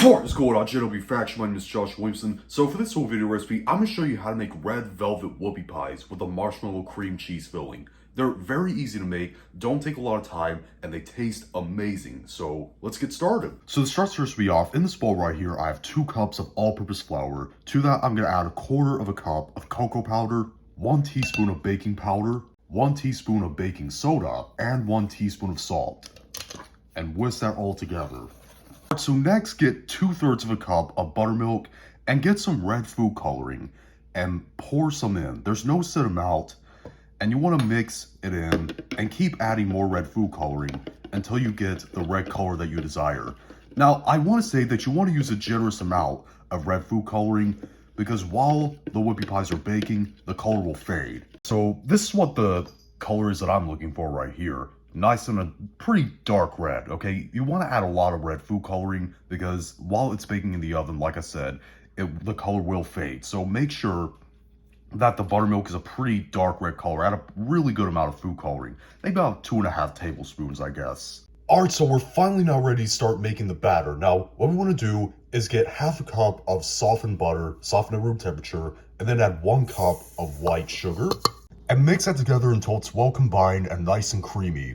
What's going on, JW Faction? My name is Josh Williamson. So for this whole video recipe, I'm going to show you how to make red velvet whoopie pies with a marshmallow cream cheese filling. They're very easy to make, don't take a lot of time, and they taste amazing. So let's get started. So to start the recipe off, in this bowl right here, I have 2 cups of all-purpose flour. To that, I'm going to add 1/4 cup of cocoa powder, 1 teaspoon of baking powder, 1 teaspoon of baking soda, and 1 teaspoon of salt. And whisk that all together. So next, get 2/3 cup of buttermilk and get some red food coloring and pour some in. There's no set amount, and you want to mix it in and keep adding more red food coloring until you get the red color that you desire. Now, I want to say that you want to use a generous amount of red food coloring because while the whoopie pies are baking, the color will fade. So this is what the color is that I'm looking for right here. Nice and a pretty dark red, okay? You want to add a lot of red food coloring because while it's baking in the oven, like I said, the color will fade. So make sure that the buttermilk is a pretty dark red color. Add a really good amount of food coloring. Maybe about 2.5 tablespoons, I guess. Alright, so we're finally now ready to start making the batter. Now, what we want to do is get 1/2 cup of softened butter, softened at room temperature, and then add 1 cup of white sugar. And mix that together until it's well combined and nice and creamy.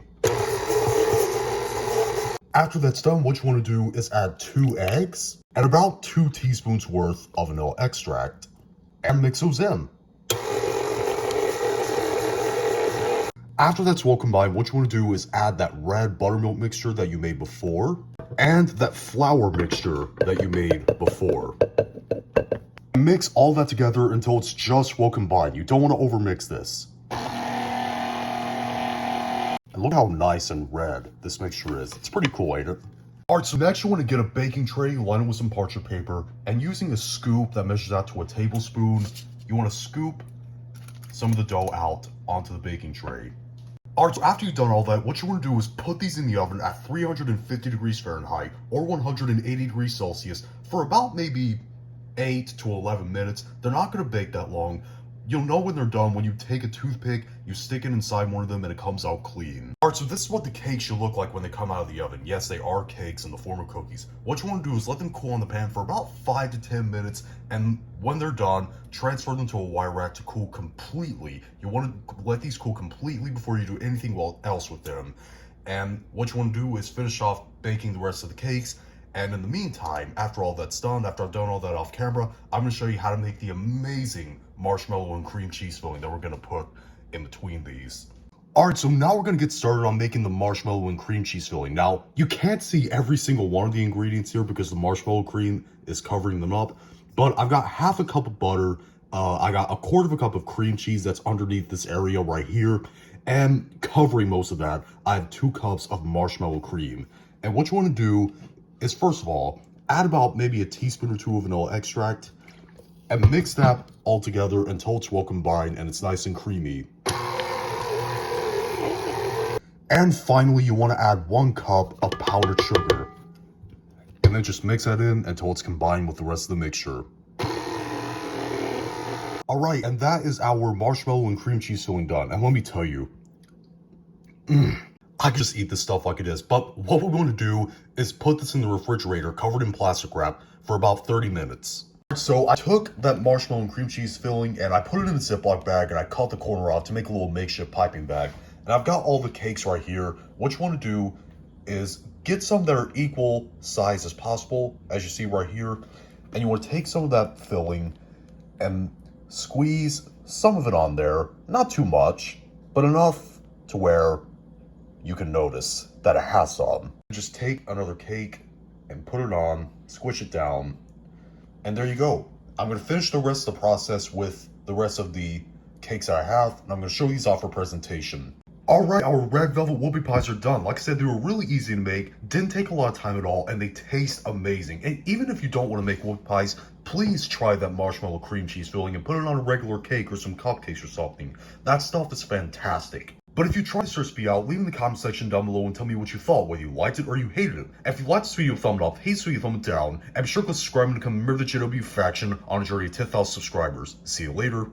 After that's done, what you want to do is add 2 eggs and about 2 teaspoons worth of vanilla extract and mix those in. After that's well combined, what you want to do is add that red buttermilk mixture that you made before and that flour mixture that you made before. Mix all that together until it's just well combined. You don't want to overmix this. And look how nice and red this mixture is. It's pretty cool, ain't it? Alright, so next you want to get a baking tray, line it with some parchment paper, and using a scoop that measures out to a tablespoon, you want to scoop some of the dough out onto the baking tray. Alright, so after you've done all that, what you want to do is put these in the oven at 350 degrees Fahrenheit or 180 degrees Celsius for about maybe 8 to 11 minutes. They're not going to bake that long. You'll know when they're done when you take a toothpick, you stick it inside one of them, and it comes out clean. Alright, so this is what the cakes should look like when they come out of the oven. Yes, they are cakes in the form of cookies. What you want to do is let them cool in the pan for about 5 to 10 minutes, and when they're done, transfer them to a wire rack to cool completely. You want to let these cool completely before you do anything else with them. And what you want to do is finish off baking the rest of the cakes. And in the meantime, after all that's done, after I've done all that off camera, I'm going to show you how to make the amazing marshmallow and cream cheese filling that we're going to put in between these. Alright, so now we're going to get started on making the marshmallow and cream cheese filling. Now, you can't see every single one of the ingredients here because the marshmallow cream is covering them up. But I've got 1/2 cup of butter, I got 1/4 cup of cream cheese that's underneath this area right here. And covering most of that, I have 2 cups of marshmallow cream. And what you want to do is, first of all, add about maybe a teaspoon or 2 of vanilla extract and mix that all together until it's well combined and it's nice and creamy. And finally, you want to add 1 cup of powdered sugar and then just mix that in until it's combined with the rest of the mixture. Alright, and that is our marshmallow and cream cheese filling done. And let me tell you, I could just eat this stuff like it is, but what we're going to do is put this in the refrigerator covered in plastic wrap for about 30 minutes. So I took that marshmallow and cream cheese filling and I put it in a Ziploc bag and I cut the corner off to make a little makeshift piping bag. And I've got all the cakes right here. What you want to do is get some that are equal size as possible, as you see right here. And you want to take some of that filling and squeeze some of it on there. Not too much, but enough to where you can notice that it has some. Just take another cake and put it on, squish it down, and there you go. I'm going to finish the rest of the process with the rest of the cakes that I have, and I'm going to show these off for presentation. Alright, our red velvet whoopie pies are done. Like I said, they were really easy to make, didn't take a lot of time at all, and they taste amazing. And even if you don't want to make whoopie pies, please try that marshmallow cream cheese filling and put it on a regular cake or some cupcakes or something. That stuff is fantastic. But if you try this recipe out, leave in the comment section down below and tell me what you thought, whether you liked it or you hated it. And if you liked this video, thumb it up, hate this video, thumb it down, and be sure to subscribe and become a member of the JW Faction on a journey to 10,000 subscribers. See you later.